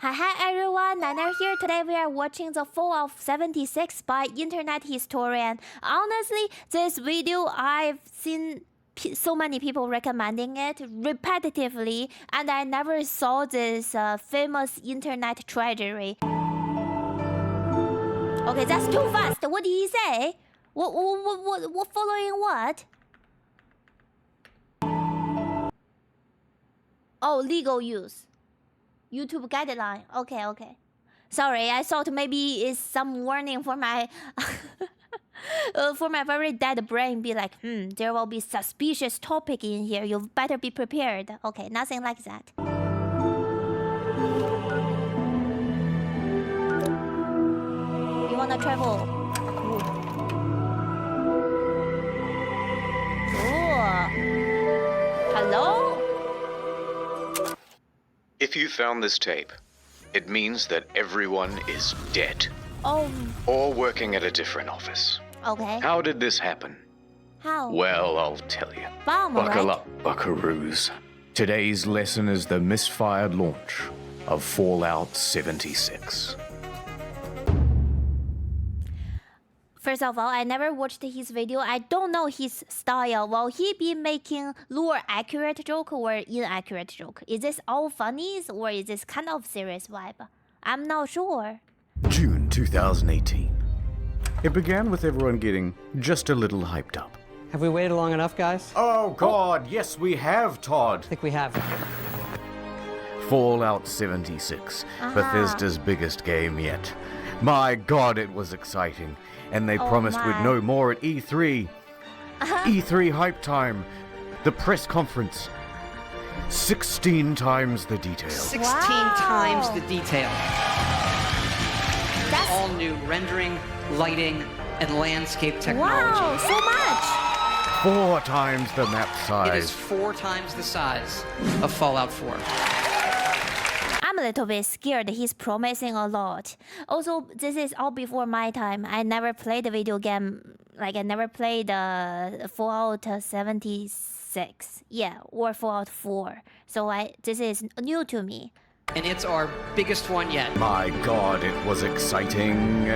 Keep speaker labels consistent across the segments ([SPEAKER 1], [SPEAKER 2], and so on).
[SPEAKER 1] Hi everyone, Niner here. Today we are watching the Fallout 76 by internet historian. Honestly, this video I've seen so many people recommending it repetitively, and I never saw this famous internet treasury. Okay, that's too fast. What did he say? What following what? Oh, legal use. YouTube guideline. Okay. Sorry, I thought maybe it's some warning for my for my very dead brain. Be like, there will be suspicious topic in here. You better be prepared. Okay, nothing like that. You wanna travel? Ooh. Hello?
[SPEAKER 2] If you found this tape, it means that everyone is dead.
[SPEAKER 1] Oh.
[SPEAKER 2] Or working at a different office.
[SPEAKER 1] Okay.
[SPEAKER 2] How did this happen?
[SPEAKER 1] How?
[SPEAKER 2] Well, I'll tell you.
[SPEAKER 1] Bomb,
[SPEAKER 2] Buckle
[SPEAKER 1] right?
[SPEAKER 2] up, buckaroos. Today's lesson is the misfired launch of Fallout 76.
[SPEAKER 1] First of all, I never watched his video. I don't know his style. Will he be making lore accurate joke or inaccurate joke? Is this all funnies or is this kind of serious vibe? I'm not sure.
[SPEAKER 2] June 2018. It began with everyone getting just a little hyped up.
[SPEAKER 3] Have we waited long enough, guys?
[SPEAKER 2] Oh God, yes we have, Todd.
[SPEAKER 3] I think we have.
[SPEAKER 2] Fallout 76, Bethesda's biggest game yet. My God, it was exciting. And they promised we'd know more at E3. E3 hype time. The press conference. 16 times the detail.
[SPEAKER 3] 16 times the detail.
[SPEAKER 1] That's
[SPEAKER 3] all new rendering, lighting, and landscape technology.
[SPEAKER 1] wow, so much.
[SPEAKER 2] 4 times the map size.
[SPEAKER 3] It is 4 times the size of Fallout 4.
[SPEAKER 1] I'm a little bit scared. He's promising a lot. Also, this is all before my time. I never played a video game. Like, I never played Fallout 76. Yeah, or Fallout 4. So this is new to me.
[SPEAKER 3] And it's our biggest one yet.
[SPEAKER 2] My God, it was exciting.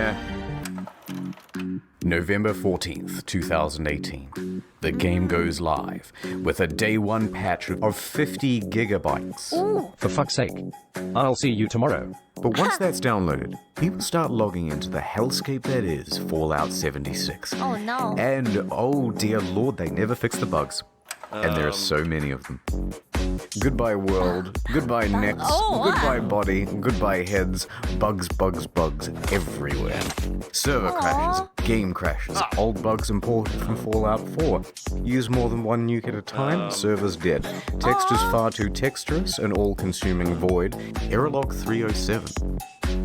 [SPEAKER 2] November 14th, 2018. The game goes live with a day 1 patch of 50 gigabytes.
[SPEAKER 1] Ooh.
[SPEAKER 4] For fuck's sake. I'll see you tomorrow.
[SPEAKER 2] But once that's downloaded, people start logging into the hellscape that is Fallout 76.
[SPEAKER 1] Oh no.
[SPEAKER 2] And oh dear Lord, they never fix the bugs. And there are so many of them. Goodbye world, goodbye necks, goodbye body, goodbye heads, bugs everywhere. Server crashes, game crashes, old bugs imported from Fallout 4. Use more than one nuke at a time, server's dead. Text is far too texturous and all-consuming void. Error log 307.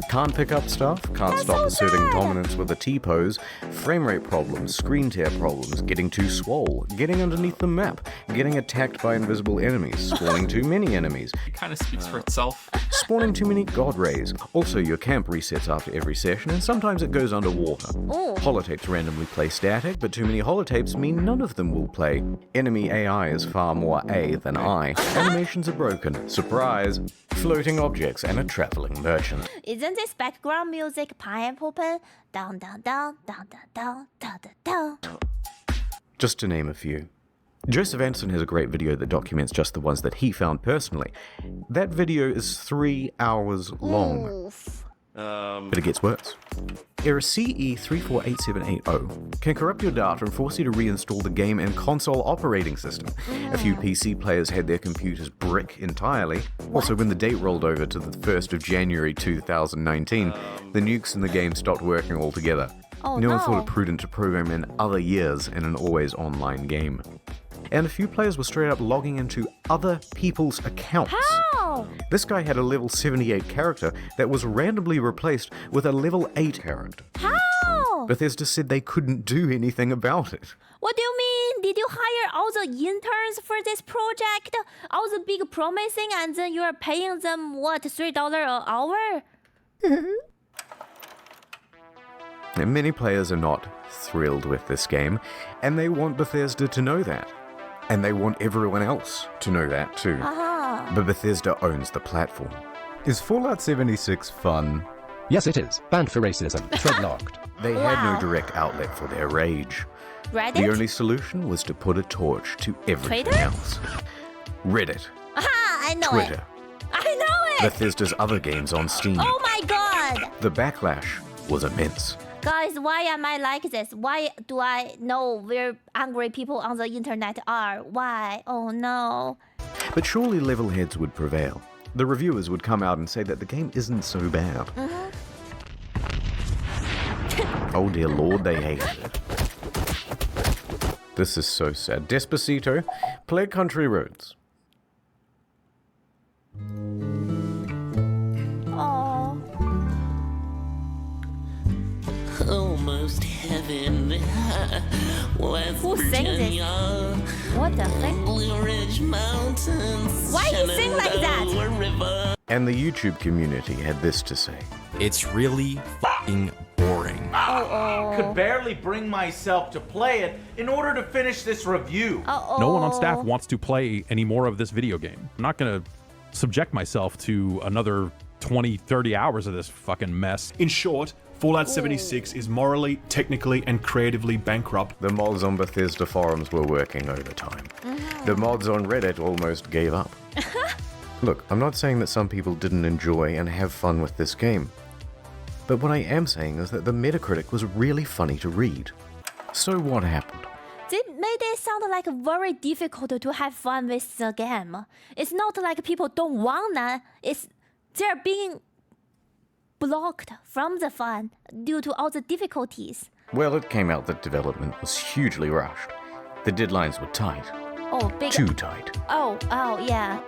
[SPEAKER 2] Can't pick up stuff, can't stop asserting dominance with a T-pose, frame rate problems, screen tear problems, getting too swole, getting underneath the map, getting attacked by invisible enemies, spawning too many enemies.
[SPEAKER 5] It kind of speaks for itself.
[SPEAKER 2] Spawning too many god rays. Also, your camp resets after every session, and sometimes it goes underwater. Holotapes randomly play static, but too many holotapes mean none of them will play. Enemy AI is far more A than I. Animations are broken. Surprise! Floating objects and a traveling merchant.
[SPEAKER 1] Isn't this background music Pineapple Pen? Down, down, down, down, down, down, down, down.
[SPEAKER 2] Just to name a few. Joseph Anderson has a great video that documents just the ones that he found personally. That video is 3 hours long.
[SPEAKER 1] Oof.
[SPEAKER 2] But it gets worse. Error CE348780 can corrupt your data and force you to reinstall the game and console operating system. A few PC players had their computers brick entirely. Also, when the date rolled over to the 1st of January 2019, the nukes in the game stopped working altogether. No one thought it prudent to program in other years in an always online game. And a few players were straight up logging into other people's accounts.
[SPEAKER 1] How?
[SPEAKER 2] This guy had a level 78 character that was randomly replaced with a level 8 character.
[SPEAKER 1] How?
[SPEAKER 2] Bethesda said they couldn't do anything about it.
[SPEAKER 1] What do you mean? Did you hire all the interns for this project? All the big promising and then you're paying them, what, $3 an hour?
[SPEAKER 2] And many players are not thrilled with this game, and they want Bethesda to know that. And they want everyone else to know that too. But Bethesda owns the platform. Is Fallout 76 fun?
[SPEAKER 4] Yes, it is. Banned for racism. Thread locked.
[SPEAKER 2] They had
[SPEAKER 1] Wow.
[SPEAKER 2] no direct outlet for their rage.
[SPEAKER 1] Reddit?
[SPEAKER 2] The only solution was to put a torch to everything
[SPEAKER 1] Twitter?
[SPEAKER 2] else. Reddit,
[SPEAKER 1] Aha, I know
[SPEAKER 2] Twitter,
[SPEAKER 1] it. I know it.
[SPEAKER 2] Bethesda's other games on Steam.
[SPEAKER 1] Oh my god.
[SPEAKER 2] The backlash was immense.
[SPEAKER 1] Guys, why am I like this? Why do I know where angry people on the internet are? Why? Oh no.
[SPEAKER 2] But surely level heads would prevail. The reviewers would come out and say that the game isn't so bad. Oh dear lord, they hated it. This is so sad. Despacito, play Country Roads.
[SPEAKER 1] Oh.
[SPEAKER 5] Almost heaven. West
[SPEAKER 1] Who sang this?
[SPEAKER 5] Virginia,
[SPEAKER 1] What the frick?
[SPEAKER 5] Blue Ridge Mountains.
[SPEAKER 1] Why you sing like that?
[SPEAKER 5] Shenandoah River.
[SPEAKER 2] And the YouTube community had this to say.
[SPEAKER 6] It's really f***ing boring.
[SPEAKER 7] Could barely bring myself to play it in order to finish this review.
[SPEAKER 8] No one on staff wants to play any more of this video game. I'm not going to subject myself to another 20, 30 hours of this fucking mess.
[SPEAKER 9] In short, Fallout 76 is morally, technically, and creatively bankrupt.
[SPEAKER 2] The mods on Bethesda forums were working overtime. The mods on Reddit almost gave up. Look, I'm not saying that some people didn't enjoy and have fun with this game. But what I am saying is that the Metacritic was really funny to read. So what happened?
[SPEAKER 1] They made it sound like very difficult to have fun with the game. It's not like people don't wanna. They're being blocked from the fun due to all the difficulties.
[SPEAKER 2] Well, it came out that development was hugely rushed. The deadlines were tight.
[SPEAKER 1] Oh, big.
[SPEAKER 2] Too tight.
[SPEAKER 1] Oh, yeah.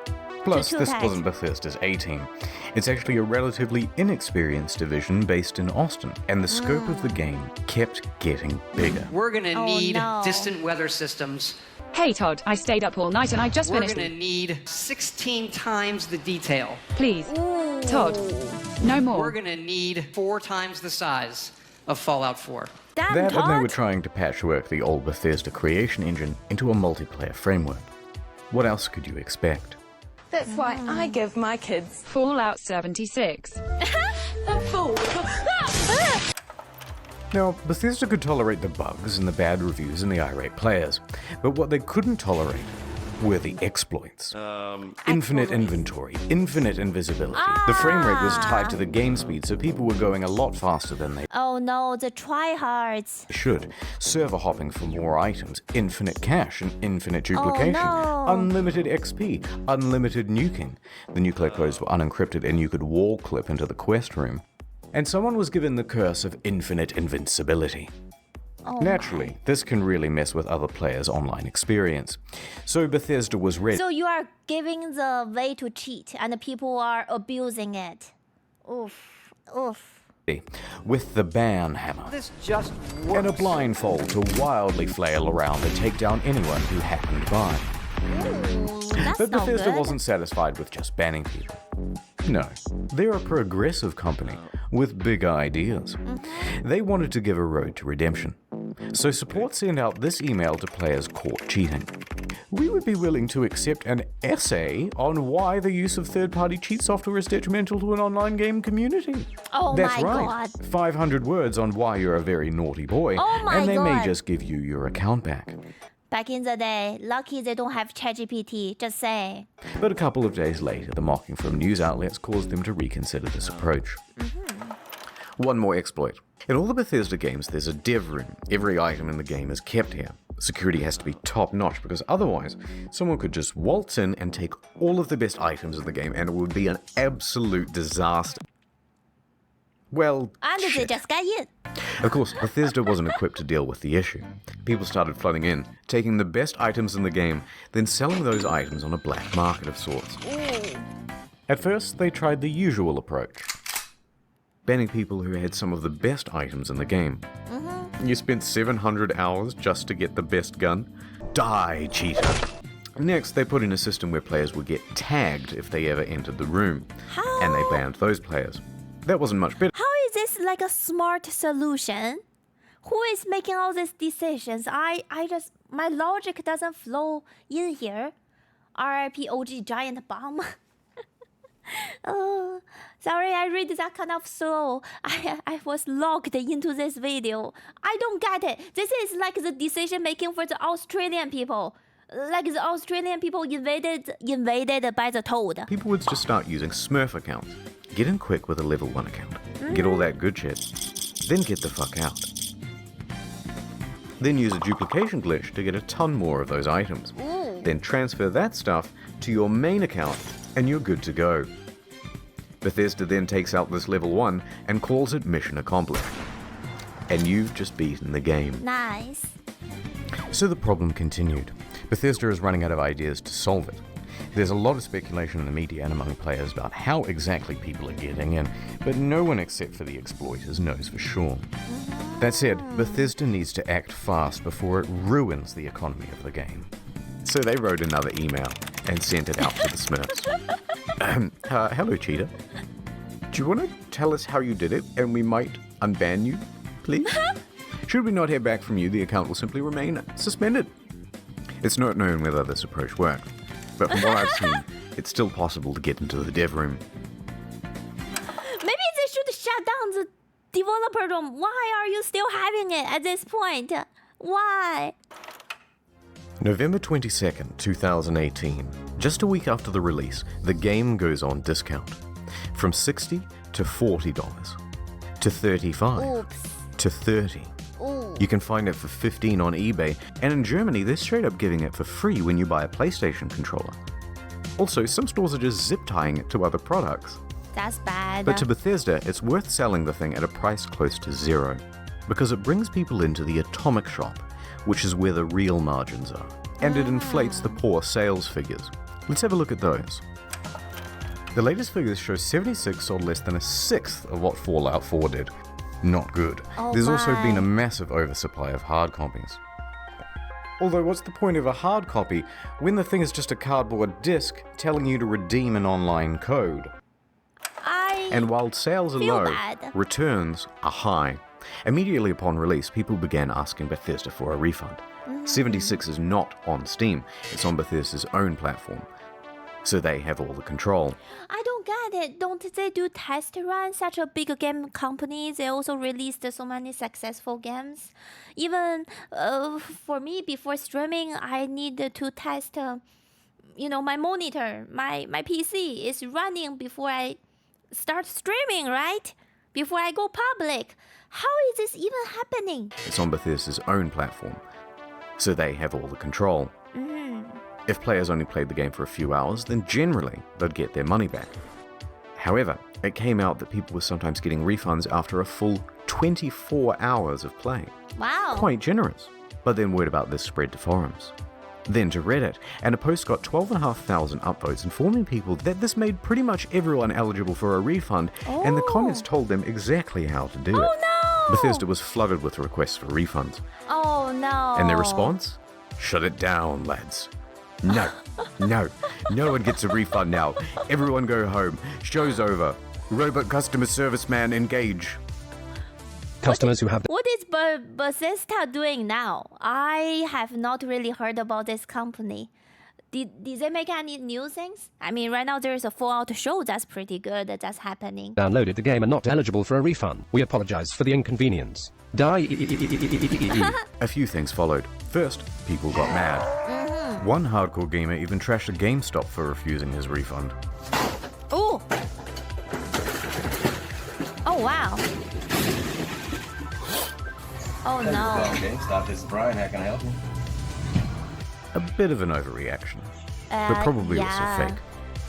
[SPEAKER 2] Plus,
[SPEAKER 1] Too
[SPEAKER 2] this
[SPEAKER 1] tight.
[SPEAKER 2] wasn't Bethesda's A-team. It's actually a relatively inexperienced division based in Austin, and the scope of the game kept getting bigger.
[SPEAKER 3] We're gonna
[SPEAKER 1] Oh,
[SPEAKER 3] need
[SPEAKER 1] no.
[SPEAKER 3] distant weather systems.
[SPEAKER 10] Hey Todd, I stayed up all night and I just
[SPEAKER 3] We're
[SPEAKER 10] finished.
[SPEAKER 3] gonna need 16 times the detail.
[SPEAKER 10] Please, Todd, no more.
[SPEAKER 3] We're gonna need 4 times the size of Fallout 4.
[SPEAKER 1] Damn,
[SPEAKER 2] That and they were
[SPEAKER 1] Todd.
[SPEAKER 2] trying to patchwork the old Bethesda creation engine into a multiplayer framework. What else could you expect?
[SPEAKER 11] That's why I give my kids
[SPEAKER 10] Fallout 76.
[SPEAKER 11] a fool.
[SPEAKER 2] Now, Bethesda could tolerate the bugs and the bad reviews and the irate players, but what they couldn't tolerate were the exploits. Infinite inventory, infinite invisibility. The frame rate was tied to the game speed, so people were going a lot faster than they
[SPEAKER 1] Oh no, the tryhards.
[SPEAKER 2] should. Server hopping for more items, infinite cache and infinite duplication,
[SPEAKER 1] no.
[SPEAKER 2] unlimited XP, unlimited nuking. The nuclear codes were unencrypted and you could wall clip into the quest room. And someone was given the curse of infinite invincibility. Naturally, this can really mess with other players' online experience. So Bethesda was ready.
[SPEAKER 1] So you are giving the way to cheat, and the people are abusing it. Oof, oof.
[SPEAKER 2] With the ban hammer
[SPEAKER 3] This just works.
[SPEAKER 2] and a blindfold to wildly flail around and take down anyone who happened by.
[SPEAKER 1] That's
[SPEAKER 2] But
[SPEAKER 1] not
[SPEAKER 2] Bethesda
[SPEAKER 1] good.
[SPEAKER 2] wasn't satisfied with just banning people. No, they're a progressive company with big ideas. They wanted to give a road to redemption. So support sent out this email to players caught cheating. We would be willing to accept an essay on why the use of third-party cheat software is detrimental to an online game community.
[SPEAKER 1] Oh
[SPEAKER 2] That's
[SPEAKER 1] my
[SPEAKER 2] right.
[SPEAKER 1] god.
[SPEAKER 2] 500 words on why you're a very naughty boy,
[SPEAKER 1] Oh my
[SPEAKER 2] and they may
[SPEAKER 1] God.
[SPEAKER 2] just give you your account back.
[SPEAKER 1] Back in the day, lucky they don't have ChatGPT, just say.
[SPEAKER 2] But a couple of days later, the mocking from news outlets caused them to reconsider this approach. One more exploit. In all the Bethesda games, there's a dev room. Every item in the game is kept here. Security has to be top-notch because otherwise, someone could just waltz in and take all of the best items in the game and it would be an absolute disaster. Well,
[SPEAKER 1] And they
[SPEAKER 2] shit.
[SPEAKER 1] just got in.
[SPEAKER 2] Of course, Bethesda wasn't equipped to deal with the issue. People started flooding in, taking the best items in the game, then selling those items on a black market of sorts. At first, they tried the usual approach. Banning people who had some of the best items in the game. You spent 700 hours just to get the best gun? Die, cheater! Next, they put in a system where players would get tagged if they ever entered the room. And they banned those players. That wasn't much better.
[SPEAKER 1] How is this like a smart solution? Who is making all these decisions? My logic doesn't flow in here. RIP OG giant bomb. Oh, sorry, I read that kind of slow. I was locked into this video. I don't get it. This is like the decision making for the Australian people. Like the Australian people invaded by the toad.
[SPEAKER 2] People would just start using Smurf accounts. Get in quick with a level 1 account. Get all that good shit. Then get the fuck out. Then use a duplication glitch to get a ton more of those items. Then transfer that stuff to your main account and you're good to go. Bethesda then takes out this level 1 and calls it mission accomplished. And you've just beaten the game.
[SPEAKER 1] Nice.
[SPEAKER 2] So the problem continued. Bethesda is running out of ideas to solve it. There's a lot of speculation in the media and among players about how exactly people are getting in, but no one except for the exploiters knows for sure. That said, Bethesda needs to act fast before it ruins the economy of the game. So they wrote another email and sent it out to the Smurfs. Hello, Cheetah. Do you want to tell us how you did it and we might unban you, please? Should we not hear back from you, the account will simply remain suspended. It's not known whether this approach worked, but from what I've seen, it's still possible to get into the dev room.
[SPEAKER 1] Maybe they should shut down the developer room. Why are you still having it at this point? Why?
[SPEAKER 2] November 22nd, 2018. Just a week after the release, the game goes on discount. From $60 to $40, to $35,
[SPEAKER 1] Oops.
[SPEAKER 2] to $30.
[SPEAKER 1] Ooh.
[SPEAKER 2] You can find it for $15 on eBay, and in Germany they're straight up giving it for free when you buy a PlayStation controller. Also, some stores are just zip tying it to other products.
[SPEAKER 1] That's bad.
[SPEAKER 2] But to Bethesda, it's worth selling the thing at a price close to zero, because it brings people into the atomic shop, which is where the real margins are, and it inflates the poor sales figures. Let's have a look at those. The latest figures show 76 sold less than a sixth of what Fallout 4 did. Not good.
[SPEAKER 1] Oh
[SPEAKER 2] There's also
[SPEAKER 1] my.
[SPEAKER 2] been a massive oversupply of hard copies. Although what's the point of a hard copy when the thing is just a cardboard disc telling you to redeem an online code? And while sales are
[SPEAKER 1] feel
[SPEAKER 2] low,
[SPEAKER 1] bad.
[SPEAKER 2] returns are high. Immediately upon release, people began asking Bethesda for a refund. 76 is not on Steam, it's on Bethesda's own platform. So they have all the control.
[SPEAKER 1] I don't get it. Don't they do test runs? Such a big game company, they also released so many successful games. Even for me, before streaming, I need to test, my monitor, my PC is running before I start streaming, right? Before I go public. How is this even happening?
[SPEAKER 2] It's on Bethesda's own platform. So they have all the control. If players only played the game for a few hours, then generally they'd get their money back. However, it came out that people were sometimes getting refunds after a full 24 hours of play.
[SPEAKER 1] Wow.
[SPEAKER 2] Quite generous. But then word about this spread to forums. Then to Reddit, and a post got 12,500 upvotes informing people that this made pretty much everyone eligible for a refund, and the comments told them exactly how to do it.
[SPEAKER 1] Oh no!
[SPEAKER 2] Bethesda was flooded with requests for refunds.
[SPEAKER 1] Oh no.
[SPEAKER 2] And their response? Shut it down, lads. No, no one gets a refund now. Everyone go home. Show's over. Robot customer service man engage.
[SPEAKER 4] Customers who have
[SPEAKER 1] What is Bethesda doing now? I have not really heard about this company. Did they make any new things? I mean, right now there's a Fallout show that's pretty good that's happening.
[SPEAKER 4] downloaded the game are not eligible for a refund. We apologize for the inconvenience.
[SPEAKER 2] A few things followed. First, people got mad. One hardcore gamer even trashed a GameStop for refusing his refund.
[SPEAKER 1] Oh! Oh wow. Oh no.
[SPEAKER 12] GameStop, this is Brian. How can I help you?
[SPEAKER 2] A bit of an overreaction, but probably
[SPEAKER 1] yeah.
[SPEAKER 2] also fake.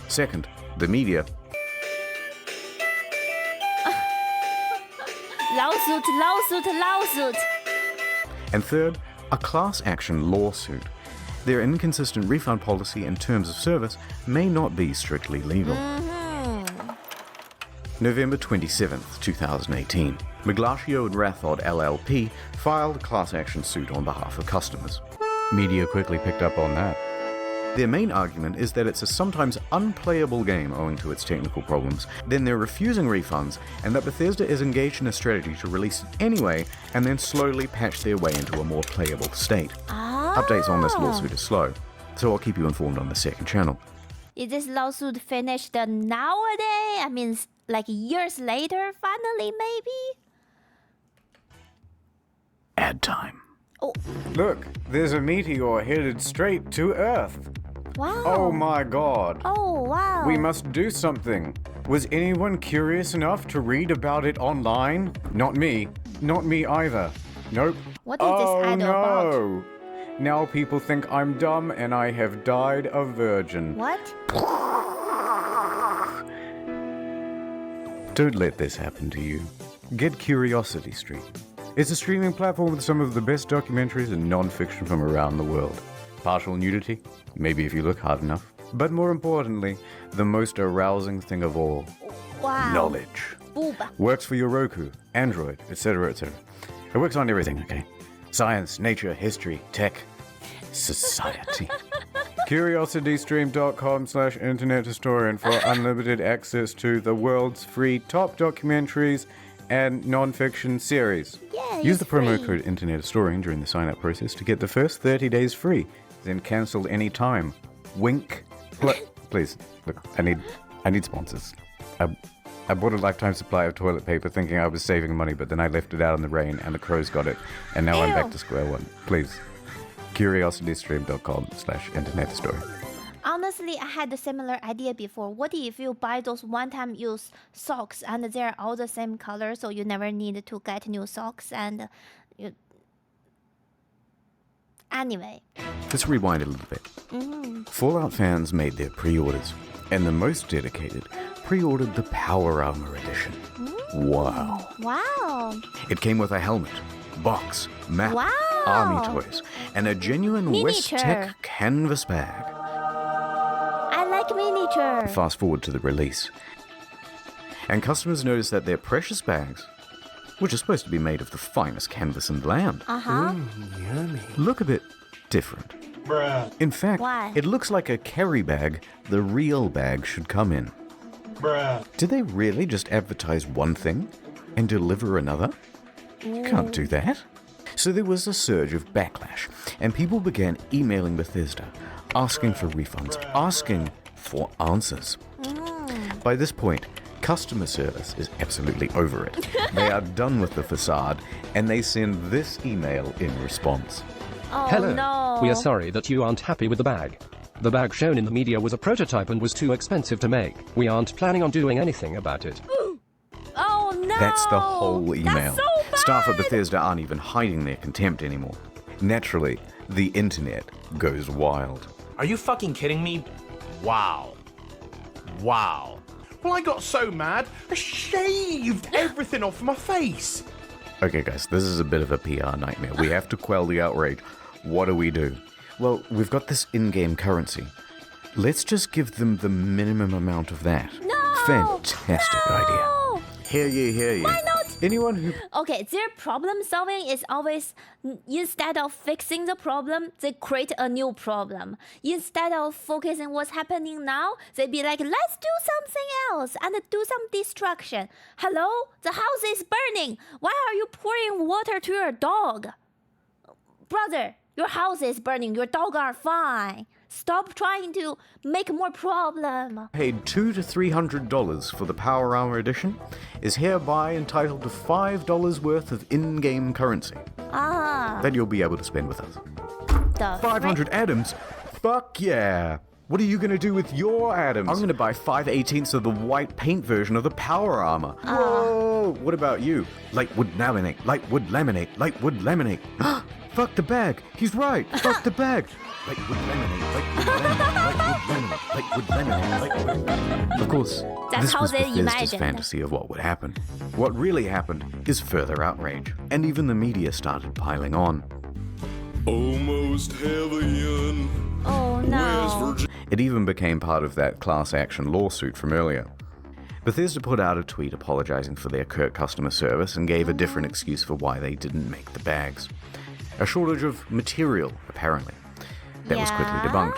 [SPEAKER 2] Second, the media.
[SPEAKER 1] Lawsuit.
[SPEAKER 2] And third, a class action lawsuit. Their inconsistent refund policy and terms of service may not be strictly legal. November 27th, 2018. Miglaccio and Rathod LLP filed a class action suit on behalf of customers. Media quickly picked up on that. Their main argument is that it's a sometimes unplayable game owing to its technical problems, then they're refusing refunds, and that Bethesda is engaged in a strategy to release it anyway and then slowly patch their way into a more playable state. Updates on this lawsuit are slow, so I'll keep you informed on the second channel.
[SPEAKER 1] Is this lawsuit finished nowadays? I mean, like years later, finally, maybe?
[SPEAKER 2] Ad time.
[SPEAKER 1] Oh.
[SPEAKER 2] Look, there's a meteor headed straight to Earth.
[SPEAKER 1] Wow.
[SPEAKER 2] Oh my god.
[SPEAKER 1] Oh, wow.
[SPEAKER 2] We must do something. Was anyone curious enough to read about it online? Not me. Not me either. Nope.
[SPEAKER 1] What is this ad about?
[SPEAKER 2] No. Now people think I'm dumb and I have died a virgin.
[SPEAKER 1] What?
[SPEAKER 2] Don't let this happen to you. Get Curiosity Stream. It's a streaming platform with some of the best documentaries and non-fiction from around the world. Partial nudity? Maybe if you look hard enough. But more importantly, the most arousing thing of all.
[SPEAKER 1] Wow.
[SPEAKER 2] Knowledge.
[SPEAKER 1] Booba.
[SPEAKER 2] Works for your Roku, Android, etc., etc. It works on everything, okay? Science, nature, history, tech, society. CuriosityStream.com/internethistorian for unlimited access to the world's free top documentaries and non-fiction series.
[SPEAKER 1] Yeah,
[SPEAKER 2] Use the promo
[SPEAKER 1] free.
[SPEAKER 2] code Internet Historian during the sign-up process to get the first 30 days free, then cancel any time. Wink. Please, look, I need sponsors. I bought a lifetime supply of toilet paper thinking I was saving money, but then I left it out in the rain and the crows got it, and now I'm back to square one. Please. CuriosityStream.com/internethistorian.
[SPEAKER 1] Honestly, I had a similar idea before. What if you buy those one-time use socks and they're all the same color, so you never need to get new socks and you... Anyway.
[SPEAKER 2] Let's rewind a little bit. Fallout fans made their pre-orders, and the most dedicated pre-ordered the Power Armor Edition. Wow.
[SPEAKER 1] Wow.
[SPEAKER 2] It came with a helmet, box, map,
[SPEAKER 1] Wow.
[SPEAKER 2] army toys, and a genuine West
[SPEAKER 1] Miniature.
[SPEAKER 2] Tech canvas bag.
[SPEAKER 1] I like miniature.
[SPEAKER 2] Fast forward to the release. And customers noticed that their precious bags, which are supposed to be made of the finest canvas in the land, look a bit different.
[SPEAKER 9] Bruh.
[SPEAKER 2] In fact,
[SPEAKER 1] Why?
[SPEAKER 2] it looks like a carry bag the real bag should come in.
[SPEAKER 9] Bruh.
[SPEAKER 2] Did they really just advertise one thing and deliver another? You can't do that. So there was a surge of backlash, and people began emailing Bethesda, asking for refunds, asking for answers. By this point, customer service is absolutely over it. They are done with the facade, and they send this email in response.
[SPEAKER 1] Oh,
[SPEAKER 4] Hello.
[SPEAKER 1] no.
[SPEAKER 4] We are sorry that you aren't happy with the bag. The bag shown in the media was a prototype and was too expensive to make. We aren't planning on doing anything about it.
[SPEAKER 1] Oh, no.
[SPEAKER 2] That's the whole email.
[SPEAKER 1] That's so bad.
[SPEAKER 2] Staff at Bethesda aren't even hiding their contempt anymore. Naturally, the internet goes wild.
[SPEAKER 7] Are you fucking kidding me? Wow. Wow. Well, I got so mad, I shaved everything off my face.
[SPEAKER 2] Okay, guys, this is a bit of a PR nightmare. We have to quell the outrage. What do we do? Well, we've got this in-game currency. Let's just give them the minimum amount of that.
[SPEAKER 1] No!
[SPEAKER 2] Fantastic idea. Hear ye, hear ye.
[SPEAKER 1] Why not?
[SPEAKER 2] Anyone who...
[SPEAKER 1] Okay, their problem solving is always, instead of fixing the problem, they create a new problem. Instead of focusing what's happening now, they be like, let's do something else and do some destruction. Hello? The house is burning. Why are you pouring water to your dog? Brother, your house is burning. Your dog are fine. Stop trying to make more problem.
[SPEAKER 2] paid $200 to $300 for the Power Armor Edition is hereby entitled to $5 worth of in-game currency that you'll be able to spend with us. 500 atoms? Fuck yeah! What are you gonna do with your atoms? I'm gonna buy 5/18 of the white paint version of the Power Armor. Whoa! What about you? Lightwood laminate, lightwood laminate, lightwood laminate. Fuck the bag! He's right! Fuck the bag! Lightwood laminate, lightwood laminate, lightwood laminate, lightwood laminate. Of course,
[SPEAKER 1] That's
[SPEAKER 2] this
[SPEAKER 1] how
[SPEAKER 2] was
[SPEAKER 1] they
[SPEAKER 2] Bethesda's
[SPEAKER 1] imagined.
[SPEAKER 2] fantasy of what would happen. What really happened is further outrage, and even the media started piling on.
[SPEAKER 13] Almost heaven.
[SPEAKER 1] Oh no.
[SPEAKER 2] It even became part of that class action lawsuit from earlier. Bethesda put out a tweet apologizing for their curt customer service and gave a different excuse for why they didn't make the bags. A shortage of material, apparently. That was quickly debunked.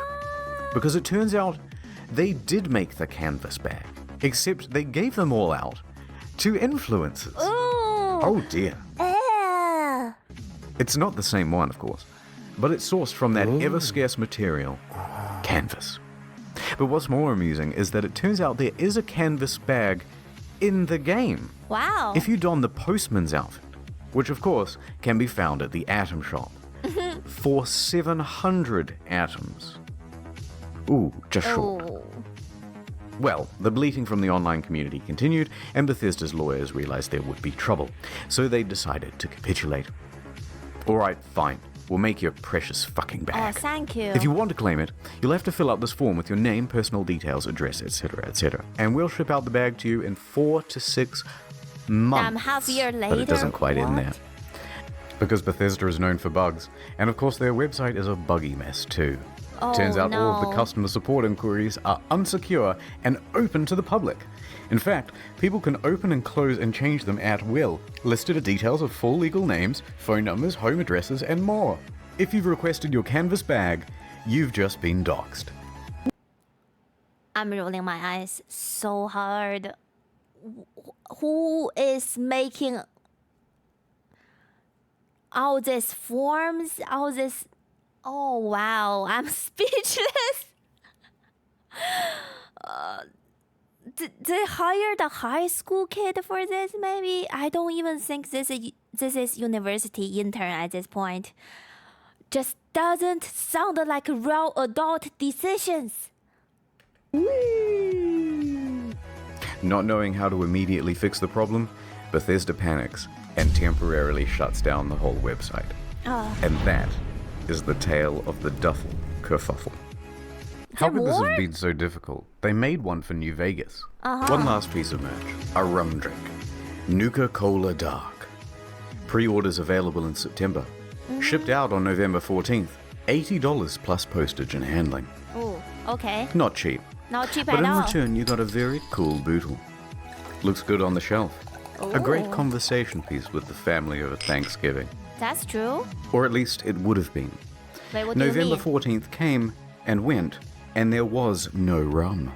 [SPEAKER 2] Because it turns out they did make the canvas bag, except they gave them all out to influencers. Oh dear. It's not the same one, of course, but it's sourced from that ever-scarce material, canvas. But what's more amusing is that it turns out there is a canvas bag in the game.
[SPEAKER 1] Wow.
[SPEAKER 2] If you don the postman's outfit, which of course can be found at the Atom Shop, for 700 atoms. Ooh, just short.
[SPEAKER 1] Oh.
[SPEAKER 2] Well, the bleating from the online community continued, and Bethesda's lawyers realized there would be trouble, so they decided to capitulate. Alright, fine. We'll make your precious fucking bag.
[SPEAKER 1] Oh, thank you.
[SPEAKER 2] If you want to claim it, you'll have to fill out this form with your name, personal details, address, etc., etc. And we'll ship out the bag to you in 4 to 6 months.
[SPEAKER 1] Half a year later.
[SPEAKER 2] But it doesn't quite end
[SPEAKER 1] What?
[SPEAKER 2] there. Because Bethesda is known for bugs, and of course their website is a buggy mess too.
[SPEAKER 1] Oh,
[SPEAKER 2] Turns out all of
[SPEAKER 1] no.
[SPEAKER 2] the customer support inquiries are unsecure and open to the public. In fact, people can open and close and change them at will. Listed are details of full legal names, phone numbers, home addresses, and more. If you've requested your canvas bag, you've just been doxxed.
[SPEAKER 1] I'm rolling my eyes so hard. Who is making all these forms, all this? Oh wow, I'm speechless. Did they hire the high school kid for this? Maybe I don't even think this is university intern at this point. Just doesn't sound like real adult decisions.
[SPEAKER 2] Not knowing how to immediately fix the problem, Bethesda panics and temporarily shuts down the whole website. And that is the tale of the duffel kerfuffle. How could this have been so difficult? They made one for New Vegas. One last piece of merch. A rum drink. Nuka Dark. Pre-orders available in September. Shipped out on November 14th. $80 plus postage and handling.
[SPEAKER 1] Oh, okay.
[SPEAKER 2] Not cheap.
[SPEAKER 1] Not cheap
[SPEAKER 2] But
[SPEAKER 1] at
[SPEAKER 2] in
[SPEAKER 1] all.
[SPEAKER 2] return, you got a very cool bootle. Looks good on the shelf. A great
[SPEAKER 1] Ooh.
[SPEAKER 2] conversation piece with the family over Thanksgiving.
[SPEAKER 1] That's true.
[SPEAKER 2] Or at least it would have been.
[SPEAKER 1] Wait, what do you
[SPEAKER 2] November
[SPEAKER 1] mean?
[SPEAKER 2] 14th came and went, and there was no rum.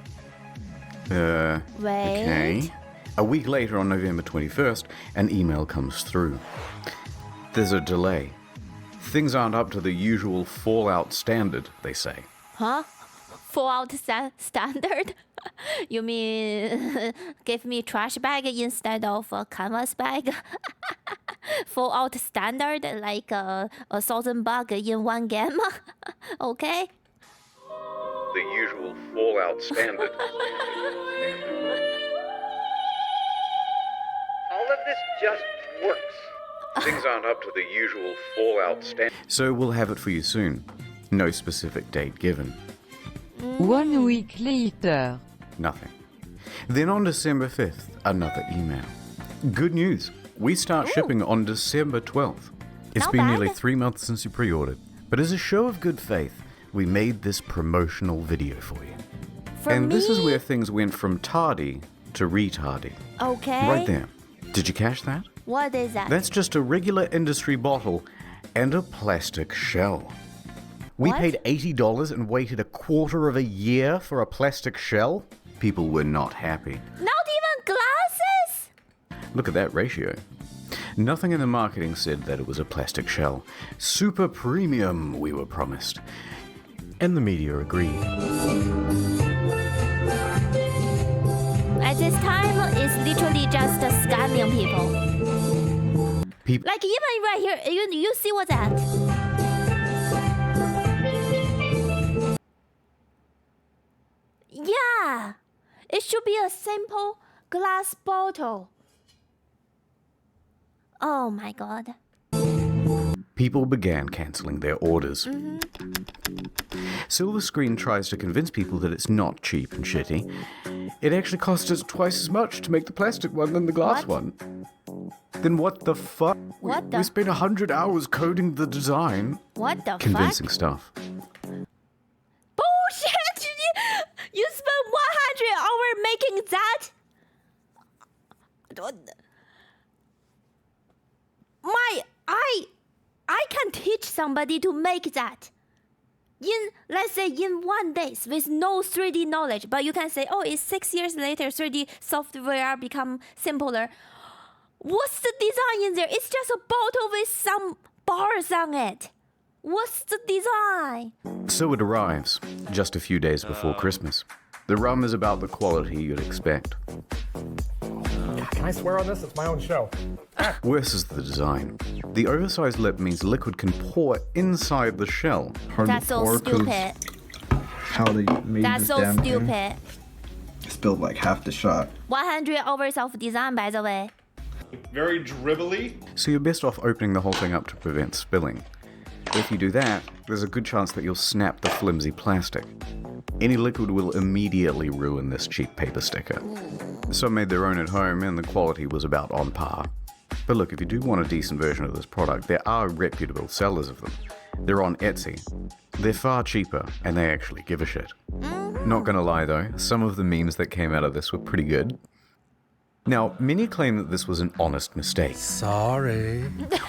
[SPEAKER 1] Wait.
[SPEAKER 2] Okay. A week later, on November 21st, an email comes through. There's a delay. Things aren't up to the usual Fallout standard, they say.
[SPEAKER 1] Huh? Fallout standard? You mean give me trash bag instead of a canvas bag? Fallout standard, like a 1,000 bug in one game? Okay.
[SPEAKER 2] The usual Fallout standard.
[SPEAKER 14] All of this just works.
[SPEAKER 2] Things aren't up to the usual Fallout standard. So we'll have it for you soon. No specific date given.
[SPEAKER 15] 1 week later.
[SPEAKER 2] Nothing. Then on December 5th, another email. Good news. We start shipping on December 12th. It's
[SPEAKER 1] Not
[SPEAKER 2] been
[SPEAKER 1] bad.
[SPEAKER 2] nearly 3 months since you pre-ordered. But as a show of good faith, we made this promotional video for you. And this is where things went from tardy to retardy.
[SPEAKER 1] Okay.
[SPEAKER 2] Right there. Did you catch that?
[SPEAKER 1] What is that?
[SPEAKER 2] That's just a regular industry bottle and a plastic shell. We
[SPEAKER 1] What?
[SPEAKER 2] paid $80 and waited a quarter of a year for a plastic shell? People were not happy.
[SPEAKER 1] Not even glasses?
[SPEAKER 2] Look at that ratio. Nothing in the marketing said that it was a plastic shell. Super premium, we were promised. And the media agreed.
[SPEAKER 1] At this time, it's literally just scamming people. Like even right here, you see what's that? Yeah, it should be a simple glass bottle. Oh my god.
[SPEAKER 2] People began cancelling their orders. Silver Screen tries to convince people that it's not cheap and shitty. It actually costs us twice as much to make the plastic one than the glass one. Then what the fuck?
[SPEAKER 1] What the-
[SPEAKER 2] We spent 100 hours coding the design.
[SPEAKER 1] What the
[SPEAKER 2] Convincing
[SPEAKER 1] fuck?
[SPEAKER 2] stuff.
[SPEAKER 1] Bullshit! You spent 100 hours making that? I can teach somebody to make that. Let's say in 1 day with no 3D knowledge, but you can say, oh, it's 6 years later, 3D software become simpler. What's the design in there? It's just a bottle with some bars on it. What's the design?
[SPEAKER 2] So it arrives, just a few days before Christmas. The rum is about the quality you'd expect.
[SPEAKER 16] Can I swear on this? It's my own show.
[SPEAKER 2] Worse is the design. The oversized lip means liquid can pour inside the shell.
[SPEAKER 1] That's so stupid.
[SPEAKER 17] How they made
[SPEAKER 1] That's
[SPEAKER 17] this
[SPEAKER 1] so
[SPEAKER 17] damn
[SPEAKER 1] stupid.
[SPEAKER 17] thing. Spilled like half the shot.
[SPEAKER 1] 100 hours of design, by the way.
[SPEAKER 7] Very dribbly.
[SPEAKER 2] So you're best off opening the whole thing up to prevent spilling. If you do that, there's a good chance that you'll snap the flimsy plastic. Any liquid will immediately ruin this cheap paper sticker. Some made their own at home and the quality was about on par. But look, if you do want a decent version of this product, there are reputable sellers of them. They're on Etsy. They're far cheaper and they actually give a shit. Not gonna lie though, some of the memes that came out of this were pretty good. Now, many claim that this was an honest mistake.
[SPEAKER 6] Sorry.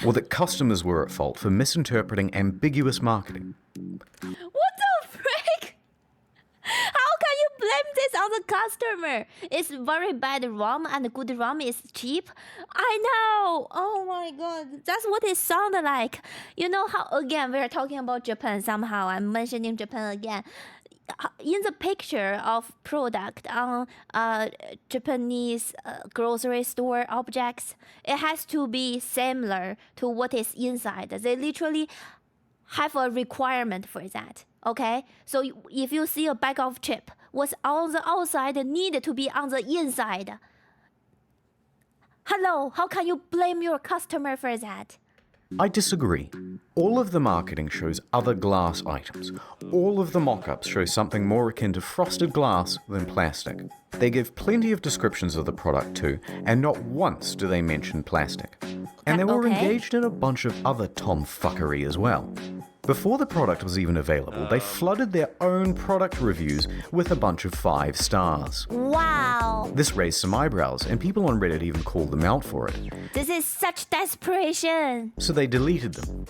[SPEAKER 2] Or that customers were at fault for misinterpreting ambiguous marketing.
[SPEAKER 1] What the frick? How can you blame this on the customer? It's very bad rum and good rum is cheap. I know. Oh my god. That's what it sounded like. You know how, again, we're talking about Japan somehow. I'm mentioning Japan again. In the picture of product on Japanese grocery store objects, it has to be similar to what is inside. They literally have a requirement for that. Okay, so if you see a bag of chip, what's on the outside need to be on the inside. Hello, how can you blame your customer for that?
[SPEAKER 2] I disagree. All of the marketing shows other glass items. All of the mock-ups show something more akin to frosted glass than plastic. They give plenty of descriptions of the product too, and not once do they mention plastic. And they were engaged in a bunch of other tomfuckery as well. Before the product was even available, they flooded their own product reviews with a bunch of 5 stars.
[SPEAKER 1] Wow.
[SPEAKER 2] This raised some eyebrows, and people on Reddit even called them out for it.
[SPEAKER 1] This is such desperation.
[SPEAKER 2] So they deleted them.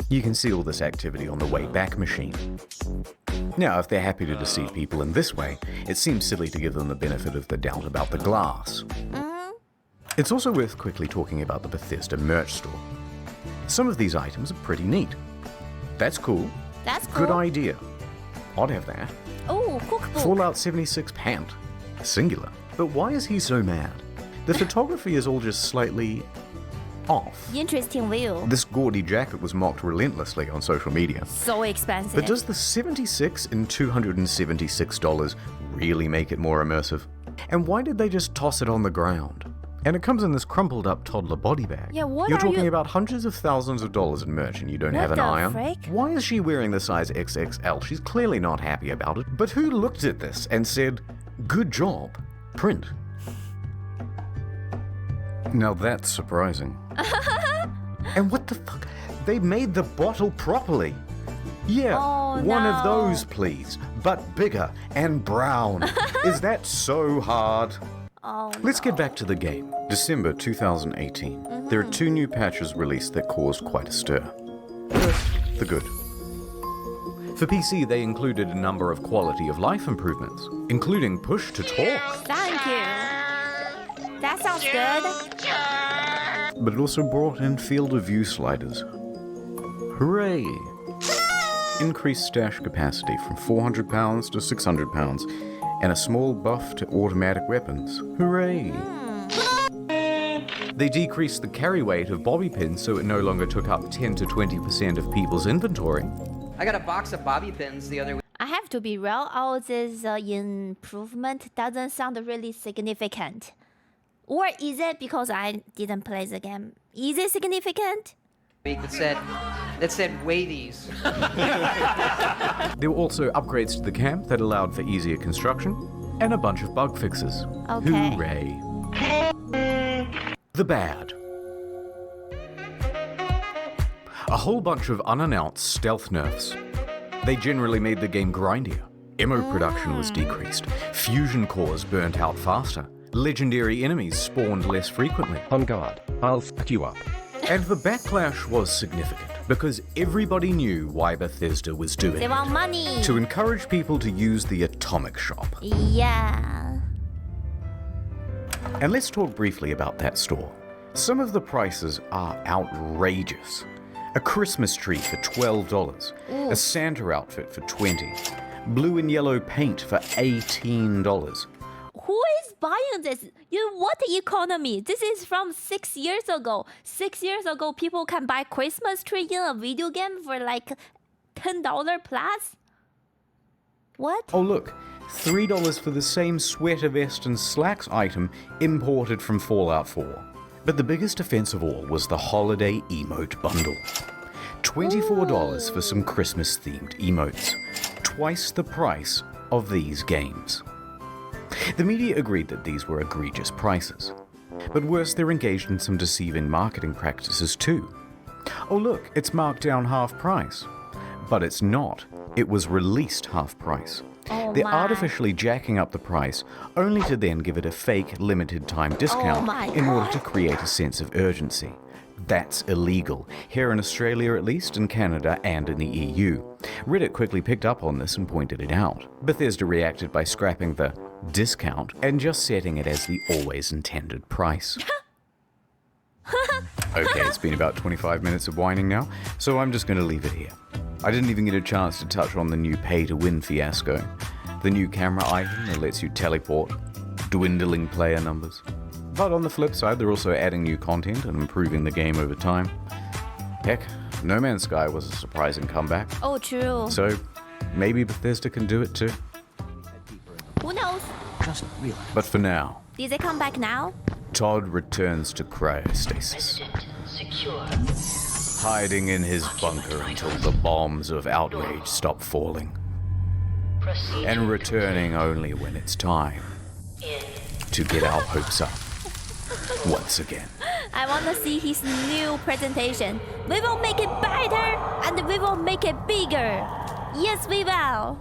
[SPEAKER 2] You can see all this activity on the Wayback Machine. Now, if they're happy to deceive people in this way, it seems silly to give them the benefit of the doubt about the glass. It's also worth quickly talking about the Bethesda merch store. Some of these items are pretty neat. That's cool.
[SPEAKER 1] That's cool.
[SPEAKER 2] Good idea. I'd have that.
[SPEAKER 1] Oh, cookbook.
[SPEAKER 2] Fallout 76 pant. Singular. But why is he so mad? The photography is all just slightly off.
[SPEAKER 1] Interesting view.
[SPEAKER 2] This gaudy jacket was mocked relentlessly on social media.
[SPEAKER 1] So expensive.
[SPEAKER 2] But does the $76 and $276 really make it more immersive? And why did they just toss it on the ground? And it comes in this crumpled up toddler body bag.
[SPEAKER 1] Yeah, what
[SPEAKER 2] You're
[SPEAKER 1] are
[SPEAKER 2] talking
[SPEAKER 1] you...
[SPEAKER 2] about hundreds of thousands of dollars in merch and you don't have an eye on?
[SPEAKER 1] Frick?
[SPEAKER 2] Why is she wearing the size XXL? She's clearly not happy about it. But who looked at this and said, good job, print? Now that's surprising. And what the fuck? They made the bottle properly. Yeah, one of those please, but bigger and brown. Is that so hard? Let's get back to the game. December 2018. There are 2 new patches released that caused quite a stir. First, the good. For PC, they included a number of quality of life improvements, including push to talk.
[SPEAKER 1] Thank you. That sounds good.
[SPEAKER 2] But it also brought in field of view sliders. Hooray! Increased stash capacity from 400 pounds to 600 pounds, and a small buff to automatic weapons. Hooray! They decreased the carry weight of bobby pins so it no longer took up 10 to 20% of people's inventory.
[SPEAKER 3] I got a box of bobby pins the other week.
[SPEAKER 1] I have to be real, all this improvement doesn't sound really significant. Or is it because I didn't play the game? Is it significant?
[SPEAKER 3] That said weighties.
[SPEAKER 2] There were also upgrades to the camp that allowed for easier construction, and a bunch of bug fixes.
[SPEAKER 1] Okay.
[SPEAKER 2] Hooray. The bad. A whole bunch of unannounced stealth nerfs. They generally made the game grindier. Ammo production was decreased. Fusion cores burnt out faster. Legendary enemies spawned less frequently.
[SPEAKER 4] On guard, I'll fuck you up.
[SPEAKER 2] And the backlash was significant because everybody knew why Bethesda was doing
[SPEAKER 1] They want money.
[SPEAKER 2] to encourage people to use the atomic shop.
[SPEAKER 1] Yeah.
[SPEAKER 2] And let's talk briefly about that store. Some of the prices are outrageous. a Christmas tree for $12, a Santa outfit for $20, blue and yellow paint for $18.
[SPEAKER 1] Who is buying this? What economy? This is from 6 years ago. 6 years ago, people can buy Christmas tree in a video game for like $10 plus? What?
[SPEAKER 2] Oh look, $3 for the same sweater vest and slacks item imported from Fallout 4. But the biggest offense of all was the holiday emote bundle. $24 for some Christmas-themed emotes. Twice the price of these games. The media agreed that these were egregious prices. But worse, they're engaged in some deceiving marketing practices too. Oh look, it's marked down half price. But it's not. It was released half price. They're artificially jacking up the price, only to then give it a fake limited time discount in order to create a sense of urgency. That's illegal, here in Australia at least, in Canada and in the EU. Reddit quickly picked up on this and pointed it out. Bethesda reacted by scrapping the discount and just setting it as the always intended price. Okay, it's been about 25 minutes of whining now, so I'm just going to leave it here. I didn't even get a chance to touch on the new pay-to-win fiasco. The new camera item that lets you teleport, dwindling player numbers. But on the flip side, they're also adding new content and improving the game over time. Heck, No Man's Sky was a surprising comeback.
[SPEAKER 1] Oh, true.
[SPEAKER 2] So, maybe Bethesda can do it too.
[SPEAKER 1] Who knows?
[SPEAKER 3] Just realize.
[SPEAKER 2] But for now,
[SPEAKER 1] Did they come back now?
[SPEAKER 2] Todd returns to cryostasis. Hiding in his bunker until the bombs of outrage stop falling. And returning only when it's time to get our hopes up once again.
[SPEAKER 1] I want to see his new presentation. We will make it better and we will make it bigger. Yes, we will.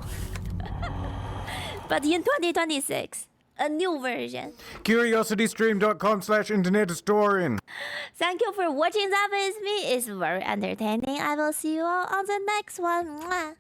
[SPEAKER 1] But in 2026, a new version.
[SPEAKER 2] CuriosityStream.com/internethistorian.
[SPEAKER 1] Thank you for watching that with me. It's very entertaining. I will see you all on the next one. Mwah.